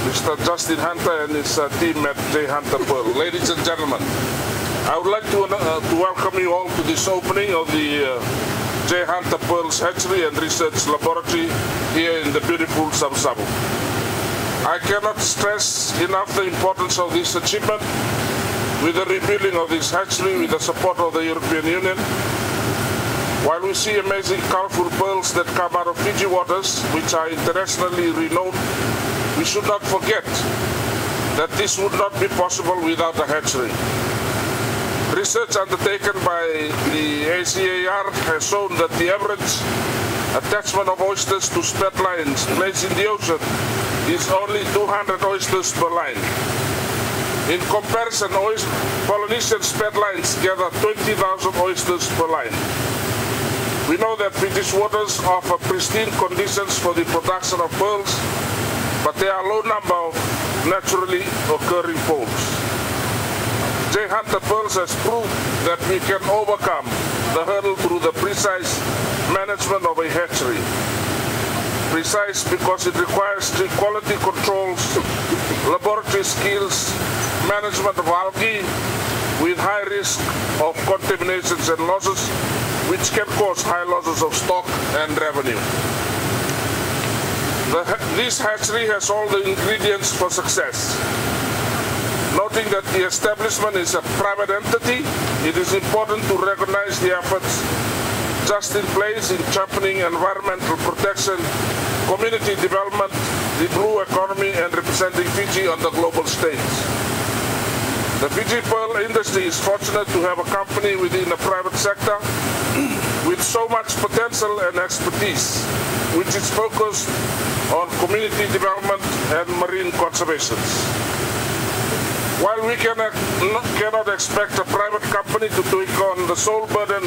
Mr. Justin Hunter and his team at J. Hunter Pearl. Ladies and gentlemen, I would like to welcome you all to this opening of the J. Hunter Pearl's Hatchery and Research Laboratory here in the beautiful Sabu-Sabu. I cannot stress enough the importance of this achievement with the rebuilding of this hatchery with the support of the European Union. While we see amazing colorful pearls that come out of Fiji waters, which are internationally renowned, we should not forget that this would not be possible without a hatchery. Research undertaken by the ACAR has shown that the average attachment of oysters to spat lines placed in the ocean is only 200 oysters per line. In comparison, Polynesian spat lines gather 20,000 oysters per line. We know that Fiji's waters offer pristine conditions for the production of pearls, but there are a low number of naturally occurring pools. J. Hunter Pearls has proved that we can overcome the hurdle through the precise management of a hatchery. Precise because it requires strict quality controls, laboratory skills, management of algae with high risk of contaminations and losses, which can cause high losses of stock and revenue. This hatchery has all the ingredients for success. Noting that the establishment is a private entity, it is important to recognize the efforts just in place in championing environmental protection, community development, the blue economy, and representing Fiji on the global stage. The Fiji pearl industry is fortunate to have a company within the private sector with so much potential and expertise, which is focused on community development and marine conservation. While we cannot expect a private company to take on the sole burden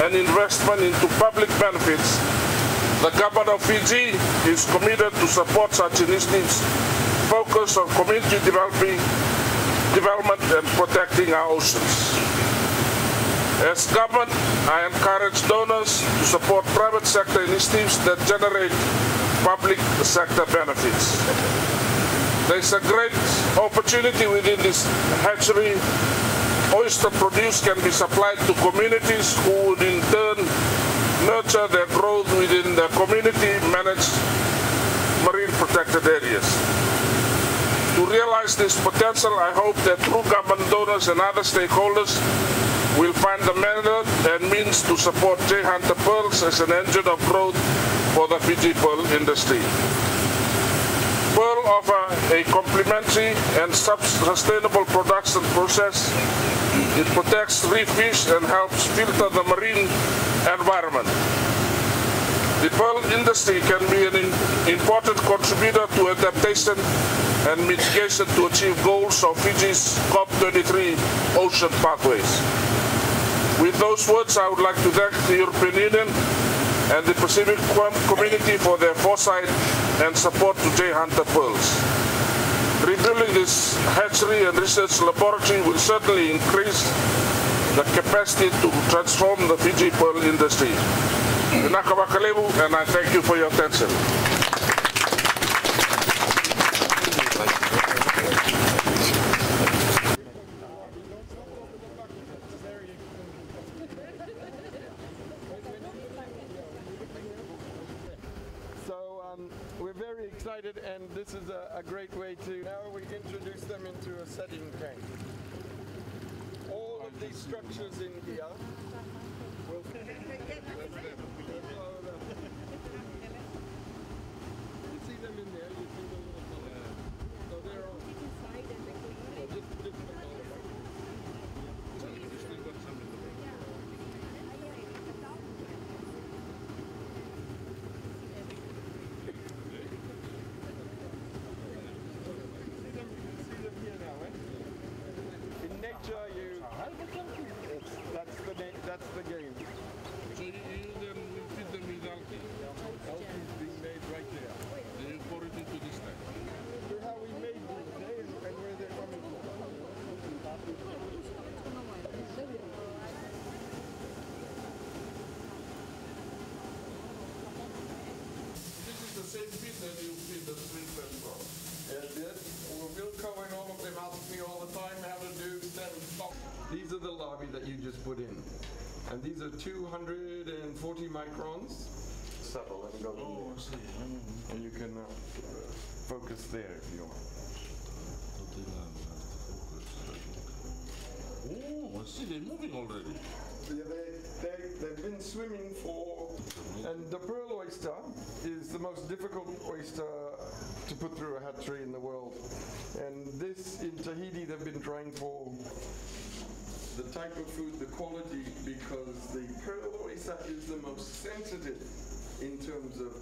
and investment into public benefits, the government of Fiji is committed to support such initiatives focused on community development and protecting our oceans. As government, I encourage donors to support private sector initiatives that generate public sector benefits. There is a great opportunity within this hatchery. Oyster produce can be supplied to communities who would in turn nurture their growth within the community-managed marine protected areas. To realize this potential, I hope that through government donors and other stakeholders will find the method and means to support J. Hunter Pearls as an engine of growth for the Fiji pearl industry. Pearl offer a complementary and sustainable production process. It protects reef fish and helps filter the marine environment. The pearl industry can be an important contributor to adaptation and mitigation to achieve goals of Fiji's COP23 ocean pathways. With those words, I would like to thank the European Union and the Pacific community for their foresight and support to J. Hunter Pearls. Rebuilding this hatchery and research laboratory will certainly increase the capacity to transform the Fiji pearl industry. And I thank you for your attention. We're very excited, and this is a great way to, now we introduce them into a setting tank. All of these structures in here will you see them in there, you see the little color. So they're all just the color. That's the game. So you then put in. And these are 240 microns. Subtle, let me go. Oh, I see. And you can focus there if you want. Oh, I see, they're moving already. Yeah, they've been swimming for, and the pearl oyster is the most difficult oyster to put through a hatchery in the world. And this in Tahiti they've been trying for the type of food, the quality, because the pearl oyster is the most sensitive in terms of